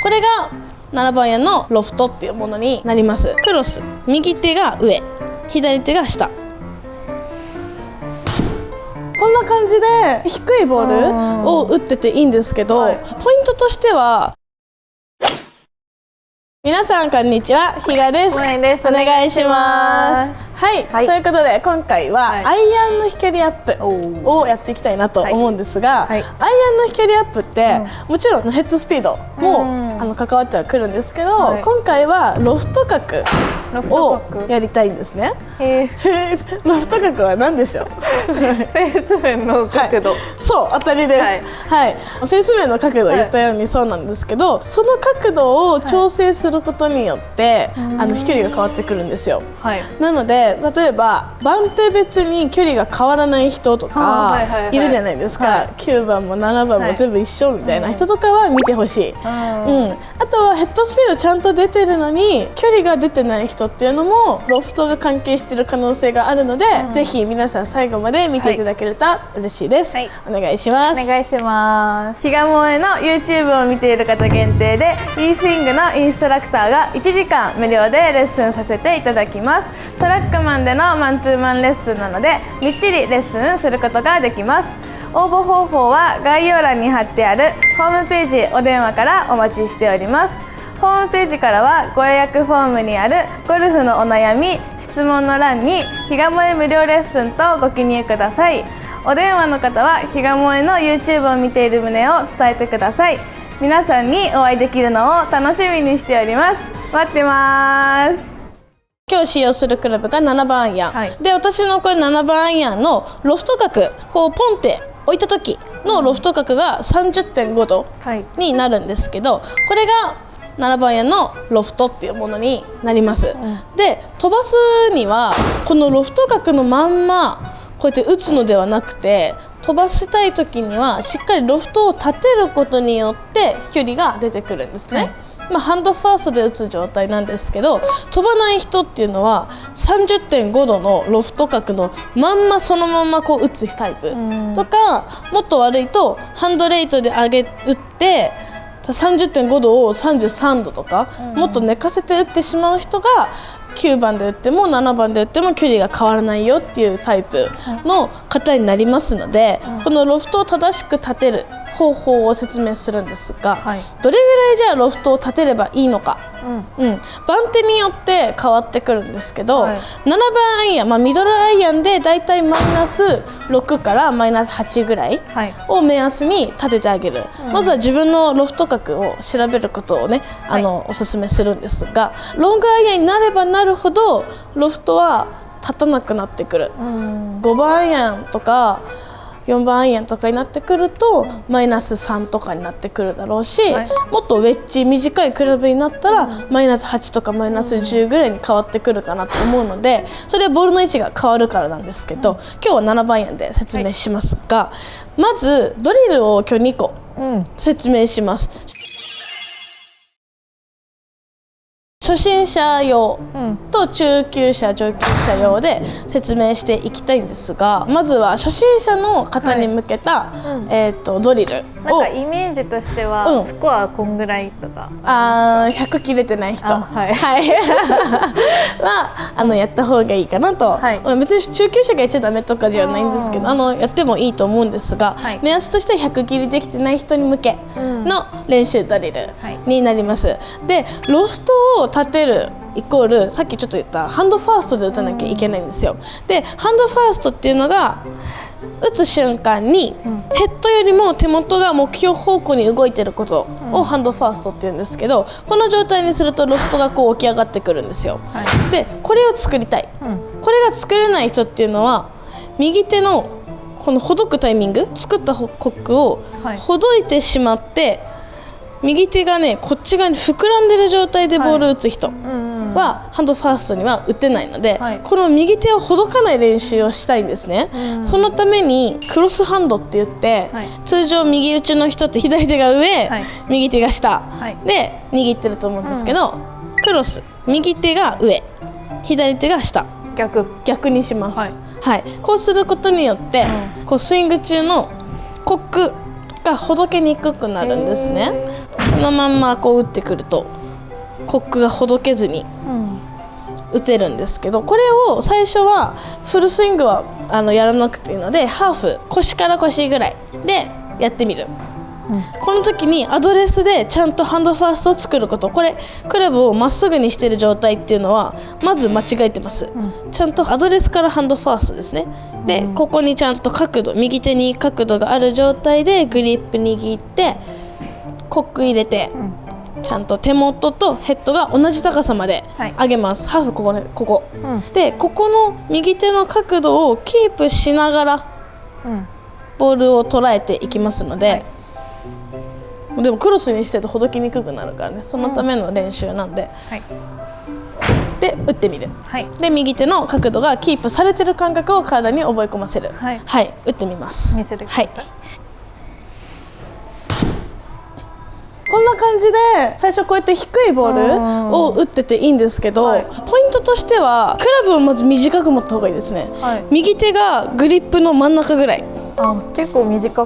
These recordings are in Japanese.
これが7番アイアンのロフトっていうものになります。クロス、右手が上、左手が下。こんな感じで低いボールを打ってていいんですけど、ポイントとしては、皆さんこんにちは、比嘉です。お願いします。はい、ということで今回はアイアンの飛距離アップをやっていきたいなと思うんですが、アイアンの飛距離アップってもちろんヘッドスピードも関わってはくるんですけど、今回はロフト角をやりたいんですね。ロフト角は何でしょう？フェース面の角度。そう、当たりです。はい、フェース面の角度言ったようにそうなんですけど、その角度を調整することによって飛距離が変わってくるんですよ。なので例えば番手別に距離が変わらない人とかいるじゃないですか。9番も7番も全部一緒みたいな人とかは見てほしい。あとはヘッドスピードちゃんと出てるのに距離が出てない人っていうのもロフトが関係している可能性があるので、ぜひ皆さん最後まで見ていただけると嬉しいです。お願いします。お願いします。比嘉萌の YouTube を見ている方限定で e スイングのインストラクターが1時間無料でレッスンさせていただきます。トラックマンでのマンツーマンレッスンなのでみっちりレッスンすることができます。応募方法は概要欄に貼ってあるホームページ、お電話からお待ちしております。ホームページからはご予約フォームにあるゴルフのお悩み、質問の欄に比嘉萌無料レッスンとご記入ください。お電話の方は比嘉萌の YouTube を見ている旨を伝えてください。皆さんにお会いできるのを楽しみにしております。待ってます。今日使用するクラブが7番アイアン、で私のこれ7番アイアンのロフト角、こうポンって置いた時のロフト角が 30.5 度になるんですけど、これが7番アイアンのロフトっていうものになります。で飛ばすにはこのロフト角のまんまこうやって打つのではなくて、飛ばしたい時にはしっかりロフトを立てることによって飛距離が出てくるんですね。ハンドファーストで打つ状態なんですけど、飛ばない人っていうのは 30.5 度のロフト角のまんまそのままこう打つタイプとか、もっと悪いとハンドレートで打って30.5 度を33度とか、もっと寝かせて打ってしまう人が9番で打っても7番で打っても距離が変わらないよっていうタイプの方になりますので、このロフトを正しく立てる方法を説明するんですが、どれぐらいじゃあロフトを立てればいいのか、番手によって変わってくるんですけど、7番アイアン、ミドルアイアンでだいたいマイナス6からマイナス8ぐらいを目安に立ててあげる。まずは自分のロフト角を調べることをね、おすすめするんですが、ロングアイアンになればなるほどロフトは立たなくなってくる。5番アイアンとか4番アイアンとかになってくるとマイナス3とかになってくるだろうし、もっとウェッジ短いクラブになったらマイナス8とかマイナス10ぐらいに変わってくるかなと思うので、それはボールの位置が変わるからなんですけど、今日は7番アイアンで説明しますが、まずドリルを今日2個説明します。初心者用と中級者、上級者用で説明していきたいんですが、まずは初心者の方に向けた、ドリルを、なんかイメージとしては、スコアこんぐらいとか100切れてない人はやった方がいいかなと、別に中級者がやっちゃダメとかじゃないんですけど、やってもいいと思うんですが、目安としては100切りできてない人に向けの練習ドリルになります。でロフトを立てるイコール、さっきちょっと言ったハンドファーストで打たなきゃいけないんですよ。でハンドファーストっていうのが打つ瞬間にヘッドよりも手元が目標方向に動いてることをハンドファーストって言うんですけど、この状態にするとロフトがこう起き上がってくるんですよ。でこれを作りたい、これが作れない人っていうのは右手のこのほどくタイミング、作ったコックをほどいてしまって右手がねこっち側に膨らんでる状態でボールを打つ人はハンドファーストには打てないので、この右手をほどかない練習をしたいんですね。そのためにクロスハンドって言って、通常右打ちの人って左手が上、右手が下で握ってると思うんですけど、クロス右手が上、左手が下、逆にします。こうすることによって、こうスイング中のコックがほどけにくくなるんですね。このまんまこう打ってくるとコックがほどけずに打てるんですけど、これを最初はフルスイングはやらなくていいので、ハーフ、腰から腰ぐらいでやってみる。この時にアドレスでちゃんとハンドファーストを作ること。これクラブをまっすぐにしている状態っていうのはまず間違えてます、ちゃんとアドレスからハンドファーストですね。でここにちゃんと角度、右手に角度がある状態でグリップ握ってコック入れて、ちゃんと手元とヘッドが同じ高さまで上げます、ハーフここね、ここ、でここの右手の角度をキープしながらボールを捉えていきますので、でもクロスにしてるとほどきにくくなるからね、そのための練習なんで、で打ってみる、で右手の角度がキープされてる感覚を体に覚え込ませる。打ってみます。見せてください。こんな感じで最初こうやって低いボールを打ってていいんですけど、ポイントとしてはクラブをまず短く持った方がいいですね、右手がグリップの真ん中ぐらい、結構短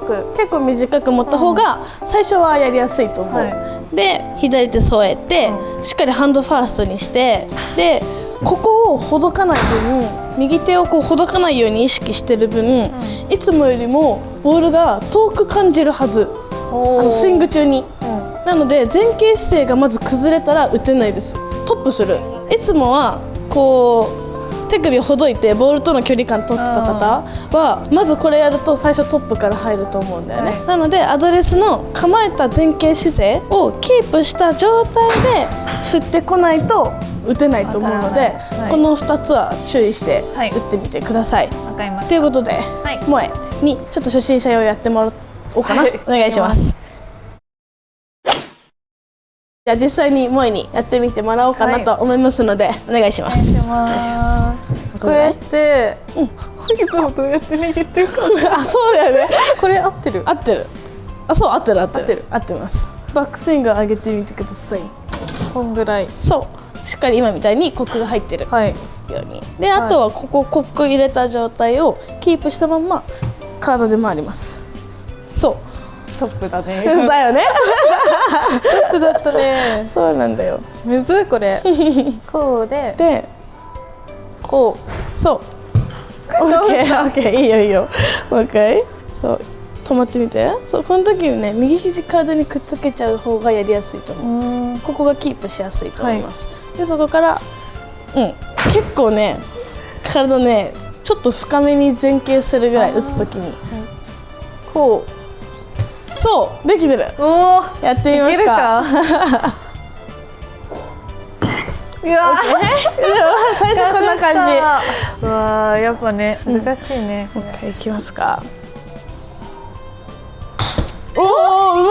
く持った方が最初はやりやすいと思う、で左手添えて、しっかりハンドファーストにして、でここをほどかない分、右手をこうほどかないように意識してる分、いつもよりもボールが遠く感じるはず、スイング中に、なので前傾姿勢がまず崩れたら打てないです。トップする。いつもはこう手首をほどいてボールとの距離感取ってた方はまずこれやると最初トップから入ると思うんだよね、なのでアドレスの構えた前傾姿勢をキープした状態で振ってこないと打てないと思うので、この2つは注意して打ってみてください。わかりました。ということで、萌えにちょっと初心者用やってもらおうかな、お願いします。じゃあ実際に萌えにやってみてもらおうかなと思いますので、お願いします。お願いします。これっていつもどうやって握ってるかそうだよね。これ合ってる？合ってる。そう、合ってる。合ってます。バックスイング上げてみてください。こんぐらい。そう、しっかり今みたいにコックが入ってるように、であとはここコック入れた状態をキープしたまんま体で回ります。そうトップだね。だよね。トップだったね。そうなんだよ。むずいこれ。こうでこう。そう。オッケー、いいよ。もう一回。そう、止まってみて。そう、この時にね、右肘体にくっつけちゃう方がやりやすいと思う。ここがキープしやすいと思います。でそこから結構ね、体ねちょっと深めに前傾するぐらい打つ時に、こう。そうできてる。やってみますか。うわ最初こんな感じ。うわやっぱね難しいね。もう一回いきますか。おお、う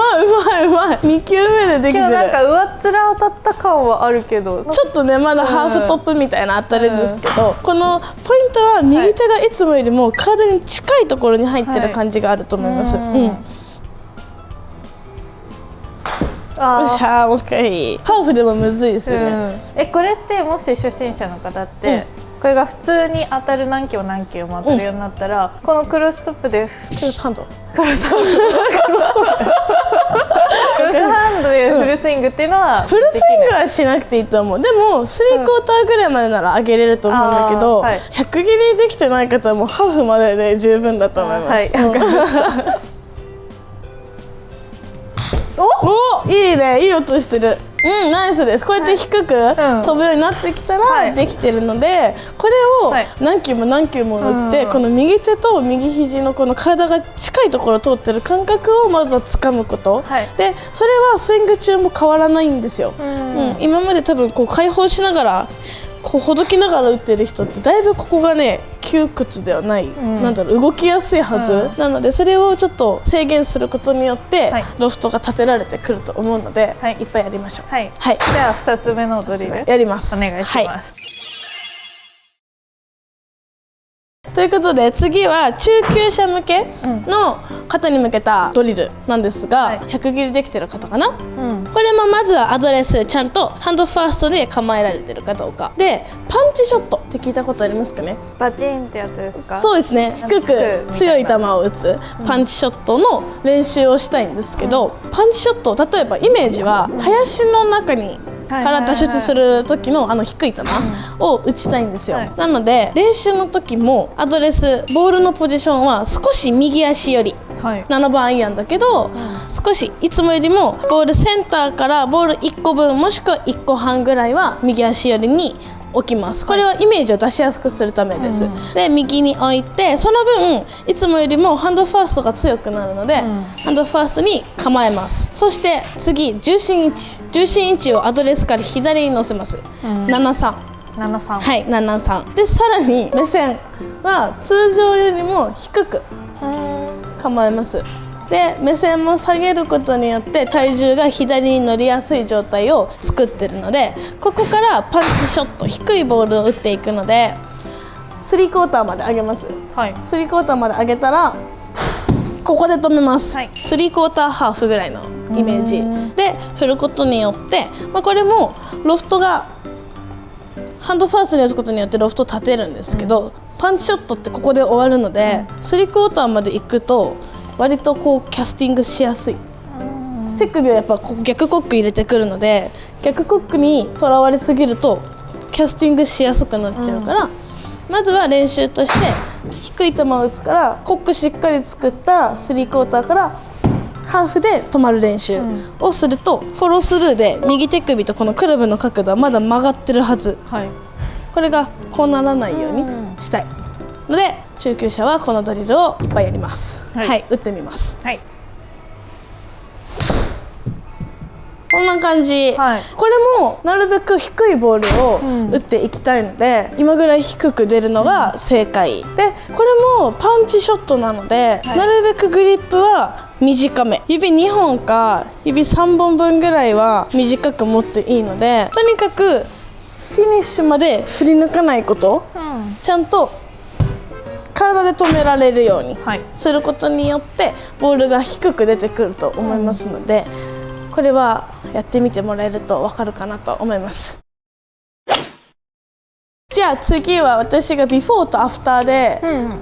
まい。2球目でできてる。なんか上っ面当たった感はあるけど、ちょっとねまだハーフトップみたいな当たるんですけど、このポイントは右手がいつもよりも体に近いところに入ってる感じがあると思います。よっしゃー、もう一回。ハーフでもむずいですよね。これってもし初心者の方って、これが普通に当たる何球も当たるようになったら、このクロストップでクロスハンドでフルスイングっていうのはフルスイングはしなくていいと思う。でも3クォーターぐらいまでなら上げれると思うんだけど、100切りできてない方はもうハーフまでで十分だと思います。お、いいね、いい音してる。ナイスです。こうやって低く飛ぶようになってきたらできてるので、これを何球も打って、この右手と右肘のこの体が近いところを通ってる感覚をまずは掴むこと、でそれはスイング中も変わらないんですよ。今まで多分こう解放しながらこうほどきながら打ってる人ってだいぶここがね窮屈ではない、なんだろう、動きやすいはず、なのでそれをちょっと制限することによって、ロフトが立てられてくると思うので、いっぱいやりましょう。じゃあ2つ目のドリルやります。お願いします。ということで次は中級者向けの方に向けたドリルなんですが、はい100切りできてる方かな、うん、これもまずはアドレスちゃんとハンドファーストで構えられてるかどうかで、パンチショットって聞いたことありますかね。バチンってやつですか？そうですね、低く強い球を打つパンチショットの練習をしたいんですけど、パンチショット例えばイメージは林の中にから脱出する時の低い球を打ちたいんですよ、はい、なので練習の時もアドレスボールのポジションは少し右足寄り、はい、7番アイアンだけど、少しいつもよりもボールセンターからボール1個分もしくは1個半ぐらいは右足寄りに置きます。これはイメージを出しやすくするためです、で右に置いて、その分いつもよりもハンドファーストが強くなるので、ハンドファーストに構えます。そして次重心位置をアドレスから左に乗せます、73はい、73で、さらに目線は通常よりも低く構えます。で目線も下げることによって体重が左に乗りやすい状態を作ってるので、ここからパンチショット、低いボールを打っていくので3クォーターまで上げます、はい、3クォーターまで上げたらここで止めます、はい、3クォーターハーフぐらいのイメージで振ることによって、これもロフトがハンドファーストに打つことによってロフト立てるんですけど、パンチショットってここで終わるので、3クォーターまで行くと割とこうキャスティングしやすい。手首はやっぱ逆コック入れてくるので、逆コックにとらわれすぎるとキャスティングしやすくなっちゃうから、まずは練習として低い球を打つからコックしっかり作った3クォーターからハーフで止まる練習をすると、フォロースルーで右手首とこのクラブの角度はまだ曲がってるはず、はい、これがこうならないようにしたいので、中級者はこのドリルをいっぱいやります。はい、はい、打ってみます。はい、こんな感じ、はい、これもなるべく低いボールを打っていきたいので、今ぐらい低く出るのが正解、でこれもパンチショットなので、はい、なるべくグリップは短め、指2本か指3本分ぐらいは短く持っていいので、とにかくフィニッシュまで振り抜かないこと、ちゃんと体で止められるようにすることによってボールが低く出てくると思いますので、これはやってみてもらえると分かるかなと思います。じゃあ次は私がビフォーとアフターで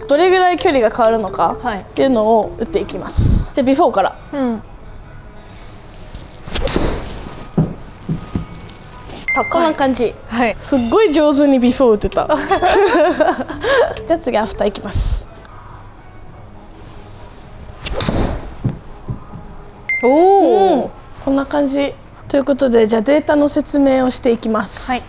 どれぐらい距離が変わるのかっていうのを打っていきます。じゃあビフォーから、こんな感じ、はい、すっごい上手にビフォー打ってたじゃあ次アフターいきます。おお、こんな感じということで、じゃあデータの説明をしていきます。はい、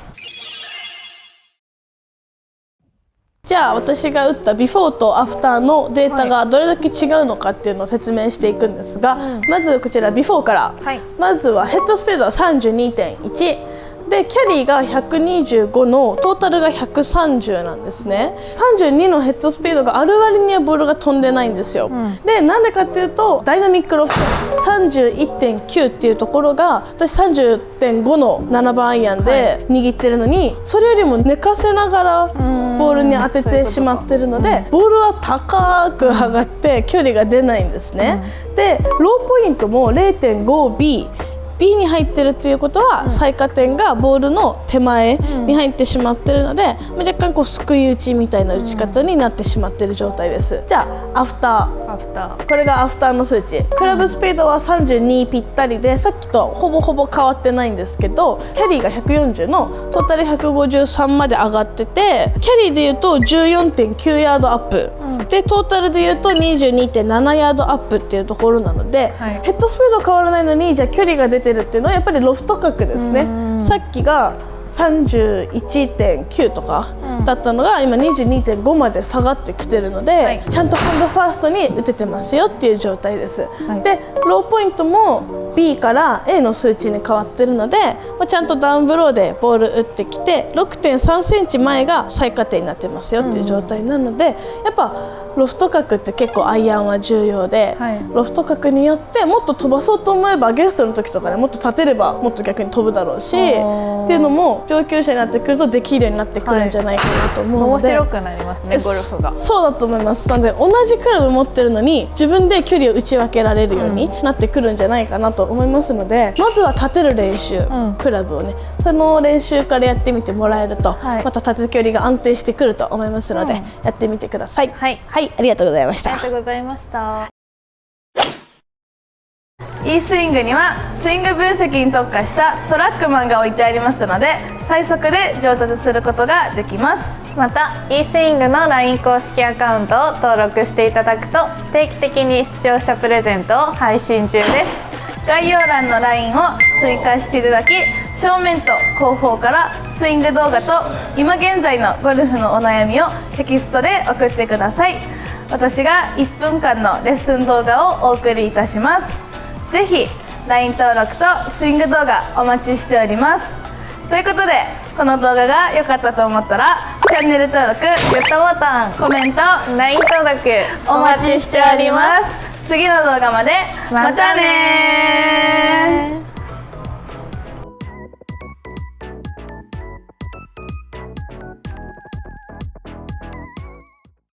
じゃあ私が打ったビフォーとアフターのデータがどれだけ違うのかっていうのを説明していくんですが、まずこちらビフォーから、はい、まずはヘッドスピードは 32.1で、キャリーが125のトータルが130なんですね。32のヘッドスピードがある割にはボールが飛んでないんですよ、でなんでかっていうとダイナミックロフト 31.9 っていうところが私 30.5 の7番アイアンで握ってるのに、それよりも寝かせながらボールに当ててしまってるので、ボールは高く上がって距離が出ないんですね、でローポイントも 0.5B B に入ってるっていうことは、最下点がボールの手前に入ってしまってるので、若干こうすくい打ちみたいな打ち方になってしまってる状態です。じゃあアフター、これがアフターの数値。クラブスピードは32ぴったりで、さっきとほぼほぼ変わってないんですけど、キャリーが140のトータル153まで上がってて、キャリーでいうと 14.9 ヤードアップ、でトータルでいうと 22.7 ヤードアップっていうところなので、はい、ヘッドスピード変わらないのにじゃあ距離が出てるっていうのはやっぱりロフト角ですね。さっきが31.9 とかだったのが今 22.5 まで下がってきてるので、はい、ちゃんとハンドファーストに打ててますよっていう状態です。はい、でローポイントも B から A の数値に変わってるので、ちゃんとダウンブローでボール打ってきて 6.3 センチ前が最下点になってますよっていう状態なので、やっぱロフト角って結構アイアンは重要で、はい、ロフト角によってもっと飛ばそうと思えばアゲンストの時とかでもっと立てればもっと逆に飛ぶだろうしっていうのもも上級者になってくるとできるようになってくるんじゃないかなと思うので、面白くなりますね、ゴルフが。そうだと思います。なので同じクラブ持ってるのに自分で距離を打ち分けられるようになってくるんじゃないかなと思いますので、まずは立てる練習、クラブをねその練習からやってみてもらえると、また立て距離が安定してくると思いますので、やってみてください。はい、ありがとうございました。ありがとうございました。e スイングにはスイング分析に特化したトラックマンが置いてありますので、最速で上達することができます。また e スイングの LINE 公式アカウントを登録していただくと定期的に視聴者プレゼントを配信中です。概要欄の LINE を追加していただき、正面と後方からスイング動画と今現在のゴルフのお悩みをテキストで送ってください。私が1分間のレッスン動画をお送りいたします。ぜひ LINE 登録とスイング動画お待ちしております。ということで、この動画が良かったと思ったらチャンネル登録、グッドボタン、コメント、 LINE 登録お待ちしております。次の動画までまたねー。